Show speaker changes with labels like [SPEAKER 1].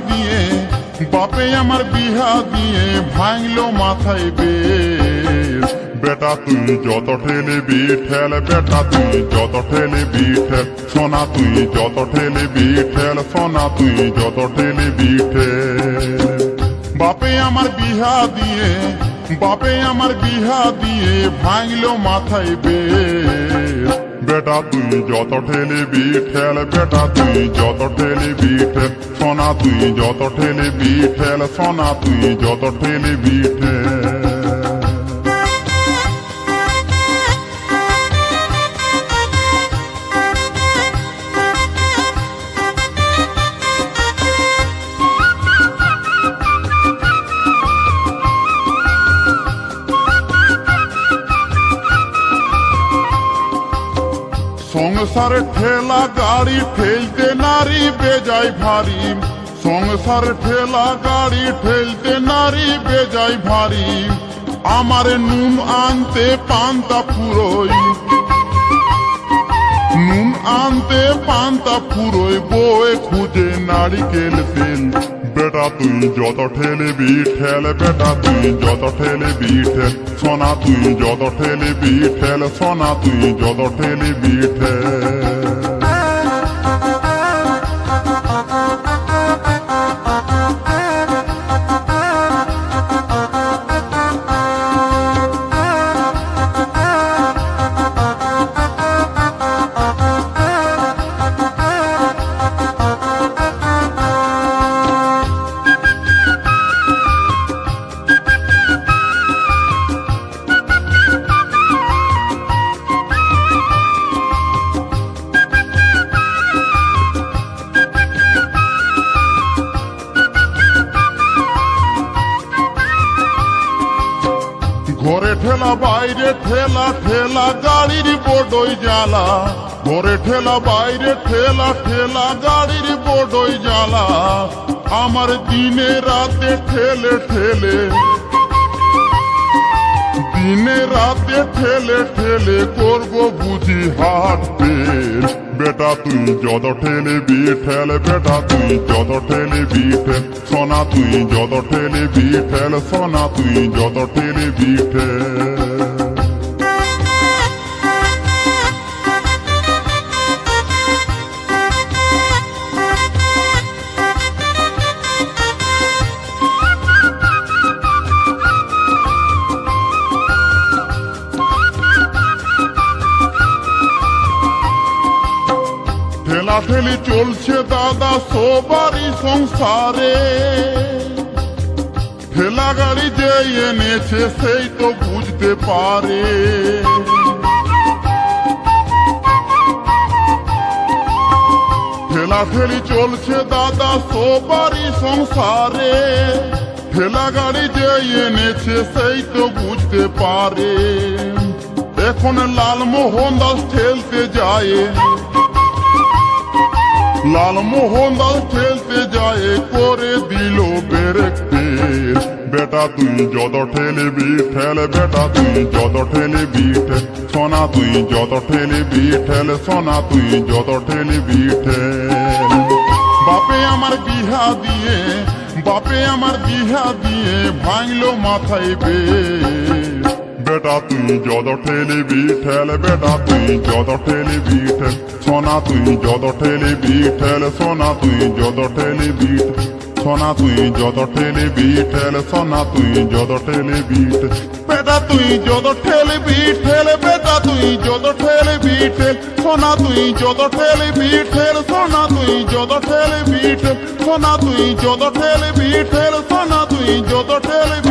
[SPEAKER 1] দিয়ে, বাপে আমার বিহা দিয়ে ভাঙলো মাথায় বেশ। বেটা তুই যত ঠেলিবি ঠেল, বেটা তুই যত ঠেলিবি ঠেল, সোনা তুই যত ঠেলিবি ঠেল, সোনা তুই যত ঠেলিবি ঠেল। বাপে আমার বিহা দিয়ে, বাপে আমার বিহা দিয়ে ভাঙলো মাথায় বেশ। বেটা তুই যত ঠেলিবি ঠেল, বেটা তুই যত ঠেলিবি ঠেল, সোনা তুই যত ঠেলিবি ঠেল, সোনা তুই যত ঠেলিবি ঠেল। সংসারে ঠেলা গাড়ি ঠেলতে নারী বেজায় ভারী, সংসারে ঠেলা গাড়ি ঠেলতে নারী বেজায় ভারী। আমার নুন আনতে পান্তা ফুরোই, নুন আনতে পান্তা ফুরোই, বয়ে খুঁজে নারিকেল তেল। বেটা তুই যত ঠেলিবি ঠেল, বেটা তুই যত ঠেলিবি ঠেল, সোনা তুই যত ঠেলিবি ঠেল, সোনা তুই যত ঠেলিবি ঠেল। ঘরে ঠেলা বাইরে ঠেলা, ঠেলা গাড়ির বড়ই জ্বালা। ঘরে ঠেলা বাইরে ঠেলা, ঠেলা গাড়ির বড়ই জ্বালা। আমার দিনে রাতে ঠেলে ঠেলে, দিনে রাতে ঠেলে ঠেলে করবো বুঝি হাট বের। বেটা তুই যত ঠেলিবি ঠেল, বেটা তুই যত ঠেলিবি ঠেল, সোনা তুই যত ঠেলিবি ঠেল, সোনা তুই যত ঠেলিবি ঠেল। ঠেলাঠেলি চলছে দাদা সবারই সংসারে, ঠেলা গাড়ি যে এনেছে সেই তো বুঝতে পারে। ঠেলাঠেলি চলছে দাদা সবারই সংসারে, ঠেলা গাড়ি যে এনেছে সেই তো বুঝতে পারে। এখন লালমোহন দাস ঠেলতে যায়, লালমোহন দাস ঠেলতে যায় করে দিল ব্রেক ফেল। বেটা তুই যত ঠেলিবি ঠেল, বেটা তুই যত ঠেলিবি ঠেল, সোনা তুই যত ঠেলিবি ঠেল, সোনা তুই যত ঠেলিবি ঠেল। বাপে আমার বিহা দিয়ে, বাপে আমার বিহা দিয়ে ভাঙলো মাথায় বেশ। বেটা তুই যত ঠেলিবি ঠেল, বেটা তুই যত ঠেলিবি ঠেল, সোনা তুই যত ঠেলিবি ঠেল, সোনা তুই যত ঠেলিবি ঠেল, সোনা তুই যত ঠেলিবি ঠেল, সোনা তুই যত ঠেলিবি ঠেল। বেটা তুই যত ঠেলিবি ঠেল, বেটা তুই যত ঠেলিবি ঠেল, সোনা তুই যত ঠেলিবি ঠেল, সোনা তুই যত ঠেলিবি ঠেল, সোনা তুই যত ঠেলিবি ঠেল, সোনা তুই যত ঠেলিবি